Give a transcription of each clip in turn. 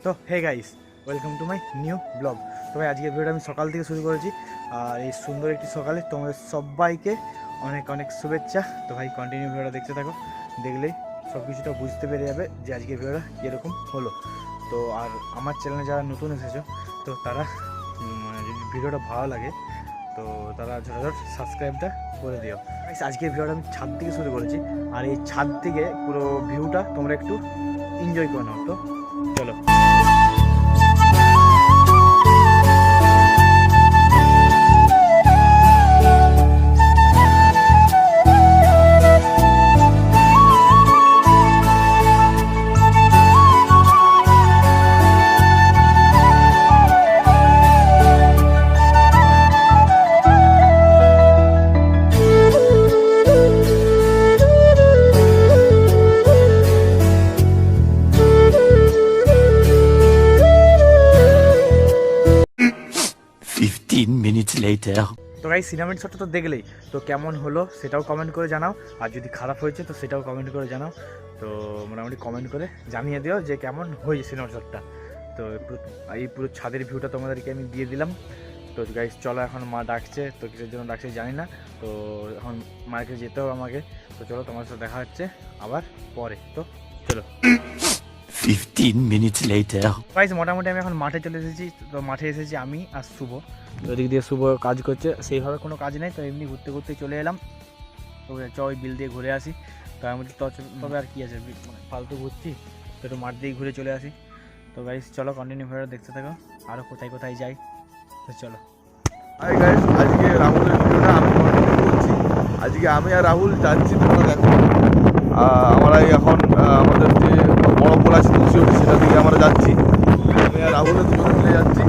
তো hey guys, welcome to my new blog. তো ভাই আজকের ভিডিওটা আমি সকাল থেকে শুরু করেছি, আর এই সুন্দর একটি সকালে তোমাদের সবাইকে অনেক অনেক শুভেচ্ছা। তো ভাই কন্টিনিউ ভিডিওটা দেখতে থাকো, দেখলেই সব কিছুটা বুঝতে পেরে যাবে যে আজকের ভিডিওটা কীরকম হলো। তো আর আমার চ্যানেলে যারা নতুন এসেছো, তো তারা যদি ভিডিওটা ভালো লাগে তো তারা ঝটাঝট সাবস্ক্রাইবটা করে দিও। আজকের ভিডিওটা আমি ছাদ থেকে শুরু করেছি, আর এই ছাদ থেকে পুরো ভিউটা তোমরা একটু এনজয় করে নাও। তো চলো। minutes later. তো গাইস সিনেমের শটটা তো দেখলেই, তো কেমন হলো সেটাও কমেন্ট করে জানাও, আর যদি খারাপ হয়েছে তো সেটাও কমেন্ট করে জানাও। তো মোটামুটি কমেন্ট করে জানিয়ে দিও যে কেমন হয়েছে সিনেমার শটটা। তো এই পুরো ছাদের ভিউটা তোমাদেরকে আমি দিয়ে দিলাম। তো গাইস চলো, এখন মা ডাকছে, তো কিসের জন্য ডাকছে জানি না। তো এখন মাকে যেতে হবে আমাকে। তো চলো, তোমার সাথে দেখা হচ্ছে আবার পরে। তো চলো। 15 minutes later. গাইস মোটামুটি আমি এখন মাঠে চলে এসেছি। তো মাঠে এসেছি আমি আর শুভ। তো এদিক দিয়ে শুভ কাজ করছে, সেইভাবে কোনো কাজ নেই, তো এমনি ঘুরতে ঘুরতে চলে এলাম। তো চ ওই বিল দিয়ে ঘুরে আসি। তো আমি তবে আর কি আছে, ফালতু ঘুরছি, তো একটু মাঠ দিয়ে ঘুরে চলে আসি। তো গাইস চলো কন্টিনিউ ভিডিও দেখতে থাকো, আরও কোথায় কোথায় যাই। তো চলো। হাই গাইস, আজকে রাহুলের ভিডিওটা আমি কন্টিনিউ করছি। আজকে আমি আর রাহুল যাচ্ছি, তোমরা দেখো। আমরা এখন আমাদের যে বড় পোল আছে তুলসিওটি, সেটা দিকে আমরা যাচ্ছি। আমি আর রাহুলের দুজনে মিলে যাচ্ছি।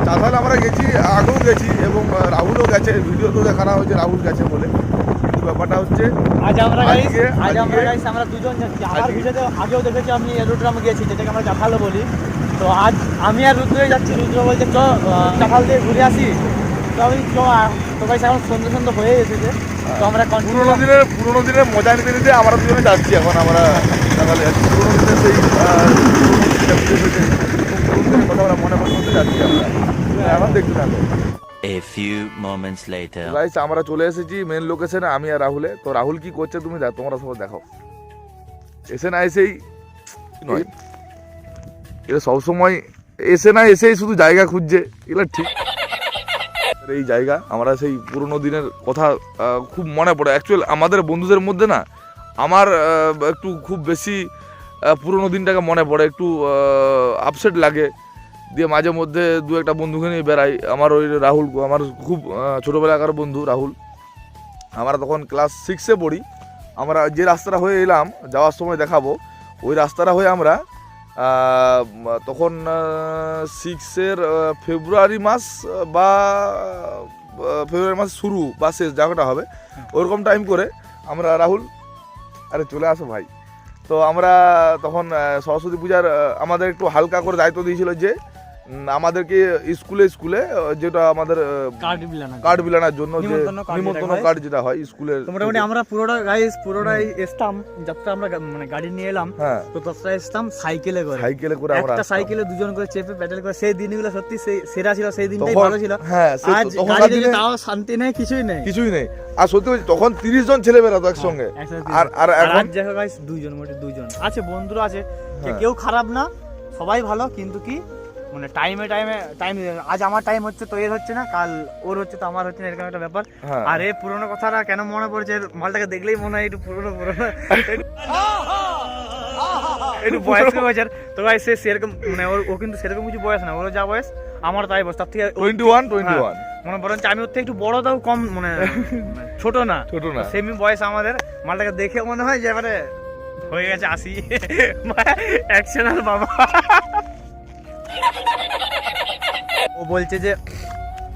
চাঁদাল আমরা গেছি, আগেও গেছি, এবং রাহুলও গেছে। ভিডিওতেও দেখানো হয়েছে রাহুল গেছে বলে। কিন্তু ব্যাপারটা হচ্ছে আমরা দুজন যাচ্ছি। আমার ভিডিওতে আগেও দেখেছি আমি রুদ্রাম গেছি, যেটাকে আমরা চাঁদালও বলি। তো আজ আমি আর রুদ্রই যাচ্ছি। রুদ্র বলছে চ চাঁদাল দিয়ে ঘুরে আসি। তো আমি তো গাইস এখন সন্ধ্যে সন্ধ্যে হয়ে এসেছে। তো আমরা পুরোনো দিনের মজা নিতে নিতে আমরা দুজনে যাচ্ছি। এখন আমরা চাঁদালে যাচ্ছি, পুরোনো দিনের সেই কথা আমরা মনে করতে যাচ্ছি আমরা। এখন দেখতে থাকো। A few moments later. Guys আমরা চলে এসেছি মেন লোকেশনে, আমি আর রাহুলে। তো রাহুল কি করছে তুমি তোমরা সবাই দেখো। এসে না এসেই নয়, এটা সবসময় এসে না এসেই শুধু জায়গা খুঁজছে, এগুলো ঠিক। এই জায়গা আমরা সেই পুরোনো দিনের কথা খুব মনে পড়ে। অ্যাকচুয়াল আমাদের বন্ধুদের মধ্যে না, আমার একটু খুব বেশি পুরোনো দিনটাকে মনে পড়ে, একটু আপসেট লাগে। দিয়ে মাঝে মধ্যে দু একটা বন্ধুকে নিয়ে বেড়াই। আমার ওই রাহুল, আমার খুব ছোটোবেলাকার বন্ধু রাহুল। আমরা তখন ক্লাস 6-এ পড়ি। আমরা যে রাস্তাটা হয়ে এলাম, যাওয়ার সময় দেখাবো, ওই রাস্তাটা হয়ে আমরা তখন 6-এর ফেব্রুয়ারি মাস বা ফেব্রুয়ারি মাস শুরু বা শেষ জায়গাটা হবে, ওরকম টাইম করে আমরা রাহুল, আরে চলে আসো ভাই। তো আমরা তখন সরস্বতী পূজার আমাদের একটু হালকা করে দায়িত্ব দিয়েছিল যে আমাদেরকে স্কুলে যেটা আমাদের কার্ড বিলানোর জন্য যে নিমন্ত্রণ কার্ড যেটা হয় স্কুলের। মোটামুটি আমরা পুরোটাই এসতাম, যাত্রা আমরা মানে গাড়ি নিয়ে এলাম। তো ততটা এসতাম সাইকেলে করে আমরা একটা সাইকেলে দুজন করে চেপে প্যাডেল করে। সেই দিনগুলো সত্যি সেরা ছিল, সেই দিনটাই ভালো ছিল। আজ গাড়িতে তাও শান্তি নেই, কিছুই নেই। আর সত্যি তখন 30 জন ছেলে বেরাতো একসঙ্গে। আর এখন দেখো গাইস দুজন আছে, বন্ধুরা আছে, কেউ খারাপ না, সবাই ভালো। কিন্তু কি মানে টাইম আজ আমার টাইম হচ্ছে তো এর হচ্ছে না, কাল ওর হচ্ছে তো আমার হচ্ছে না, এরকম একটা ব্যাপার। আর এই পুরোনো কথাটা কেন মনে পড়ছে, মালটাকে দেখলেই মনে হয় একটু পুরোনো একটু বয়স হয়েছে। তো ভাই সে সেরকম মানে ও কিন্তু সেরকম কিছু বয়স না, ওর যা বয়স আমার তাই বয়স, তার থেকে 21 মনে পড়েন আমি ওর থেকে একটু বড়, তাও কম, মানে ছোট না সেমি বয়স আমাদের। মালটাকে দেখে মনে হয় যে এবারে হয়ে গেছে 80 অ্যাকশনাল বাবা। ও বলছে যে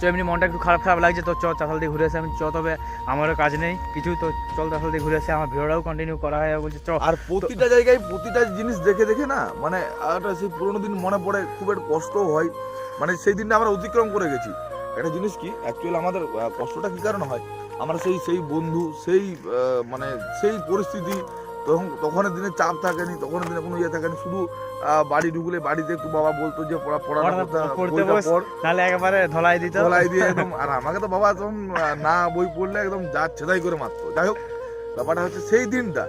এমনি মনটা একটু খারাপ লাগছে, তো চাতাল দিয়ে ঘুরে আসে। আমি তবে আমারও কাজ নেই কিছু, তো চল চাতাল দিয়ে ঘুরে আসে, আমার ভিডিওটাও কন্টিনিউ করা হয়। বলছে আর প্রতিটা জায়গায় প্রতিটা জিনিস দেখে না, মানে একটা সেই পুরোনো দিন মনে পড়ে, খুব একটা কষ্টও হয়। মানে সেই দিনটা আমরা অতিক্রম করে গেছি। একটা জিনিস কি অ্যাকচুয়ালি আমাদের কষ্টটা কী কারণে হয়, আমরা সেই বন্ধু, সেই মানে সেই পরিস্থিতি, তো তখনের দিনে চাপ থাকেনি, তখনের দিনে কোনো ইয়ে থাকেনি, শুধু বাড়ি ঢুকলে বাড়িতে একটু বাবা বলতো যে পড়াটা পড়তে বস, তাহলে একেবারে ধলাই দিত, ধলাই দিয়ে একদম। আর আমাকে তো বাবা একদম না বই পড়লে একদম যা ছেদাই করে মারতো। যাই হোক, ব্যাপারটা হচ্ছে সেই দিনটা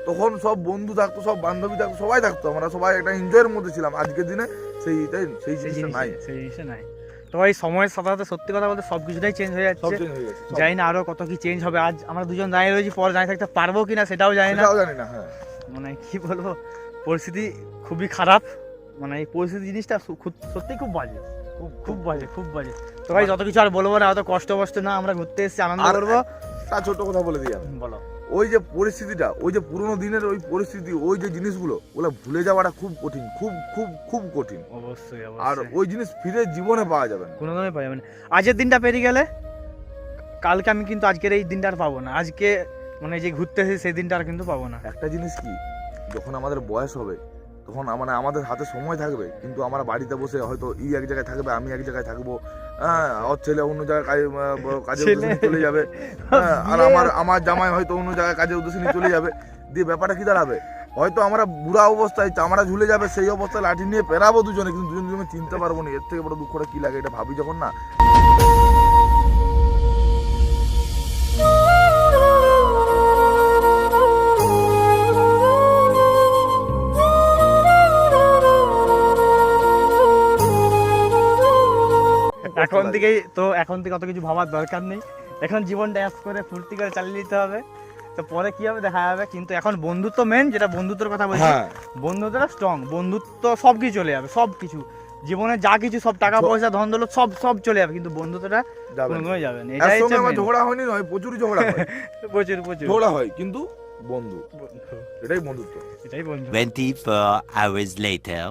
তখন সব বন্ধু থাকতো, সব বান্ধবী থাকতো, সবাই থাকতো, আমরা সবাই একটা এনজয়ের মধ্যে ছিলাম। আজকের দিনে সেই জিনিসটা নাই, সেই জিনিসটা নাই। তো এই সময়ের সাথে সাথে সত্যি কথা বলতে সবকিছুটাই চেঞ্জ হয়ে সব যাচ্ছে। চেঞ্জ হয়ে গেছে। জানি না আরো কত কি চেঞ্জ হবে। আজ আমরা দুজন দাঁড়িয়ে রয়েছি, পরে দাঁড়িয়ে থাকতে পারবো কিনা সেটাও জানি না। সেটাও জানি না। হ্যাঁ, মানে কি বলবো, পরিস্থিতি খুবই খারাপ। মানে এই পরিস্থিতি জিনিসটা সত্যি খুব বাজে, খুব বাজে, খুব বাজে। তো ভাই যত কিছু আর বলবো না, অত কষ্ট না, আমরা ঘুরতে এসেছি, আনন্দ করবো। তা ছোট কথা বলে দিই আমি, বলো। ওই যে পরিস্থিতিটা, ওই যে পুরোনো দিনের ওই পরিস্থিতি, ওই যে জিনিসগুলো, ওগুলো ভুলে যাওয়াটা খুব কঠিন, খুব খুব খুব কঠিন। অবশ্যই আর ওই জিনিস ফিরে জীবনে পাওয়া যাবে না, কোনো দামে পাওয়া যাবে না। আজকের দিনটা পেরিয়ে গেলে কালকে আমি কিন্তু আজকের এই দিনটা আর পাবো না। আজকে মানে যে ঘুরতে এসেছি সেই দিনটা আর কিন্তু পাবো না। একটা জিনিস কি, যখন আমাদের বয়স হবে তখন মানে আমাদের হাতে সময় থাকবে, কিন্তু আমরা বাড়িতে বসে হয়তো এক জায়গায় থাকবে, আমি এক জায়গায় থাকবো, হ্যাঁ, ওর ছেলে অন্য জায়গায় কাজের উদ্দেশ্যে নিয়ে চলে যাবে, হ্যাঁ, আর আমার জামাই হয়তো অন্য জায়গায় কাজের উদ্দেশ্যে নিয়ে চলে যাবে। দিয়ে ব্যাপারটা কি দাঁড়াবে, হয়তো আমরা বুড়া অবস্থায় চামড়া ঝুলে যাবে, সেই অবস্থায় লাঠি নিয়ে পেরাবো দুজনে, কিন্তু দুজনে চিনতে পারবো না। এর থেকে বড় দুঃখটা কি লাগে এটা ভাবি যখন না। এখন থেকে অত কিছু ভাবার দরকার নেই। এখন জীবনটা অ্যাপ করে ফুর্তি করে চালিয়ে নিতে হবে। তো পরে কি হবে দেখা যাবে। কিন্তু এখন বন্ধুত্ব মেন, যেটা বন্ধুত্বের কথা বলছি, বন্ধুত্বটা স্ট্রং, বন্ধুত্ব সব কিছু চলে যাবে, সব কিছু জীবনে যা কিছু সব টাকা পয়সা ধন দৌলত সব চলে যাবে, কিন্তু বন্ধুত্বটা কোনোদিনই যাবে না। এটাই হচ্ছে main। ঝগড়া হয়নি নয়, প্রচুর ঝগড়া হয়, প্রচুর ঝগড়া হয়, কিন্তু বন্ধু, এটাই বন্ধুত্ব, এটাই বন্ধু। 24 hours later.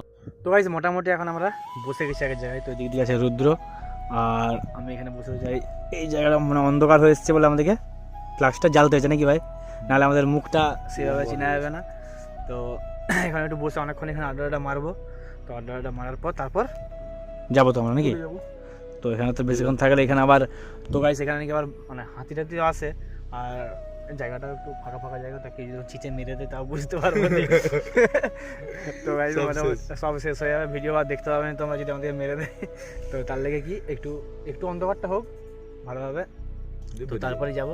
তো গাইস মোটামুটি এখন আমরা বসে গেছি এক জায়গায়। তো এদিক দিয়ে আছে রুদ্র, আর আমি এখানে বসে যাই। এই জায়গাটা মানে অন্ধকার হয়ে এসছে বলে আমাদেরকে ফ্লাক্সটা জ্বালতে হয়েছে নাকি ভাই, নাহলে আমাদের মুখটা সেভাবে চেনা যাবে না। তো এখানে একটু বসে অনেকক্ষণ এখানে আড্ডাটা মারবো। তো আড্ডাটা মারার পর তারপর যাবো তো আমরা নাকি। তো এখানে তো বেশিক্ষণ থাকলে এখানে আবার, তো গাইস এখানে নাকি আবার মানে হাতি টাতি আসে, আর জায়গাটা একটু ফাঁকা ফাঁকা জায়গা, তাকে যদি চিচে মেরে দেয় তাও বুঝতে পারবো না। তো গাইস সব শেষ হয়ে যাবে, ভিডিও আর দেখতে পাবে না তোমরা যদি আমাদের মেরে দেয়। তো তার লেগে কি একটু অন্ধকারটা হোক ভালোভাবে, তো তারপরে যাবো।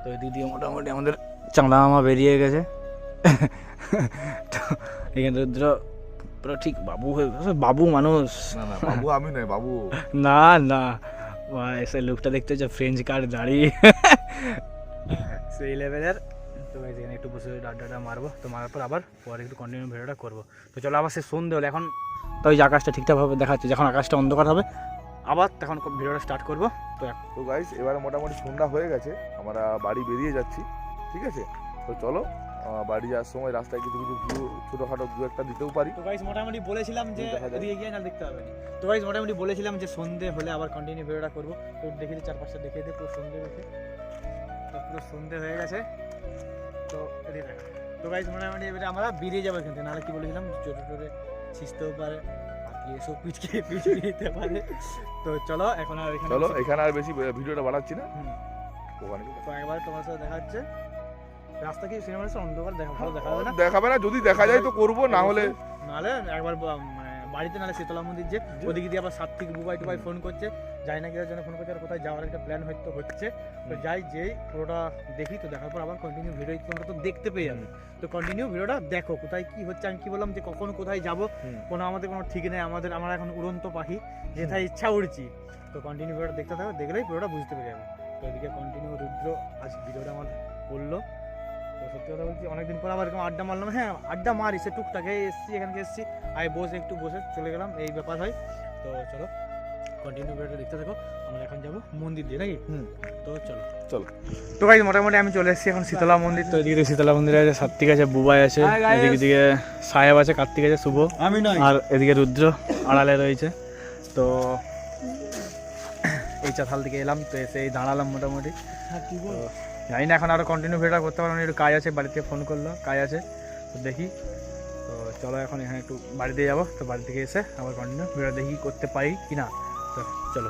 তো এদিক দিয়ে মোটামুটি আমাদের চাঁদা মামা বেরিয়ে গেছে। তো এখানে রুদ্র পুরো ঠিক বাবু হয়ে গেছে, বাবু মানুষ। না বাবু আমি নয়, বাবু না এসে লুকটা দেখতে হচ্ছে ফ্রেঞ্চ কার দাড়ি সেই লেভেলের। তো এখানে একটু বসে আড্ডাটা মারবো। তো মারার পর আবার পরে একটু কন্টিনিউ ভিডিওটা করবো। তো চলো আবার সে সন্ধে হলে, এখন তো ওই যে আকাশটা ঠিকঠাকভাবে দেখাচ্ছে, যখন আকাশটা অন্ধকার হবে আবার তখন ভিডিওটা স্টার্ট করবো। তো গাইস এবারে মোটামুটি সন্ধ্যা হয়ে গেছে, আমরা বাড়ি বেরিয়ে যাচ্ছি, ঠিক আছে। তো চলো, বাড়ি যাওয়ার সময় রাস্তায় কিছু ভিউ ছোটোখাটো দু একটা দিতেও পারি। তো গাইস মোটামুটি বলেছিলাম যে এদিকে গিয়ে না দেখতে হবে না। তো গাইস মোটামুটি বলেছিলাম যে সন্ধে হলে আবার কন্টিনিউ ভিডিওটা করবো। তো দেখে দিই চারপাশটা দেখিয়ে দিই, পুরো সন্ধে গেছে, তো পুরো সন্ধে হয়ে গেছে। তো এদিকে দেখা। তো গাইস মোটামুটি এবারে আমরা বেরিয়ে যাবো এখান থেকে, নাহলে কি বলেছিলাম জোরে টোরে ছিঁচতেও পারে, বাকি এসব পিছিয়ে দিতে পারে। তো চলো এখন আর এখানে আর বেশি ভিডিওটা বাড়াচ্ছি না। তো একবার তোমার সাথে দেখা হচ্ছে। রাস্তা কি সিনেমা অন্ধকার ভালো দেখাবে না, যদি দেখা যায় তো করবো, না হলে একবার বাড়িতে, নাহলে শীতলা মন্দির যে ওদিকে দিয়ে আবার সাত্বিক বুবাই টুবাই ফোন করছে, যাই না কিসের জন্য ফোন করছে, আর কোথায় যাওয়ার একটা প্ল্যান হয়তো হচ্ছে। তো যাই যেই পুরোটা দেখি, তো দেখার পর আবার কন্টিনিউ ভিডিও তোমরা তো দেখতে পেয়ে যাবে। তো কন্টিনিউ ভিডিওটা দেখো, কোথায় কি হচ্ছে। আমি কি বললাম যে কখন কোথায় যাবো, আমাদের কোনো ঠিক নেই। আমরা এখন উড়ন্ত পাখি, যেথায় ইচ্ছা উড়ছি। তো কন্টিনিউ ভিডিওটা দেখতে থাকো, দেখলেই পুরোটা বুঝতে পেরে যাবে। তো এদিকে কন্টিনিউ রুদ্র আজ ভিডিওটা আমার বললো। তো সত্যি কথা বলছি, অনেকদিন পর আবার এরকম আড্ডা মারলাম। হ্যাঁ আড্ডা মারি, সে টুকটাকে এখানকে এসেছি, আয় একটু বসে চলে গেলাম, এই ব্যাপার হয়। তো চলো কন্টিনিউ ভিডিওটা দেখতে থাকো। আমরা এখন যাবো মন্দির দিয়ে নাকি। তো চলো। তো গাইস মোটামুটি আমি চলে এসেছি এখন শীতলা মন্দির। তো এদিকে শীতলা মন্দিরে আছে, সাত্বিক আছে, বুবাই আছে, এদিকে সাহেব আছে, কার্তিক আছে, শুভ আমি নয়, আর এদিকে রুদ্র আড়ালে রয়েছে। তো এই চাতাল থেকে এলাম, তো এসে দাঁড়ালাম মোটামুটি। জানি না এখন আরও কন্টিনিউ ভিডিওটা করতে পারবো না, একটু কাজ আছে, বাড়িতে ফোন করলো, কাজ আছে, তো দেখি। তো চলো এখন এখানে একটু বাড়িতে যাবো। তো বাড়ি থেকে এসে আবার কন্টিনিউ ভিডিও দেখি করতে পারি কি না। তো চলো।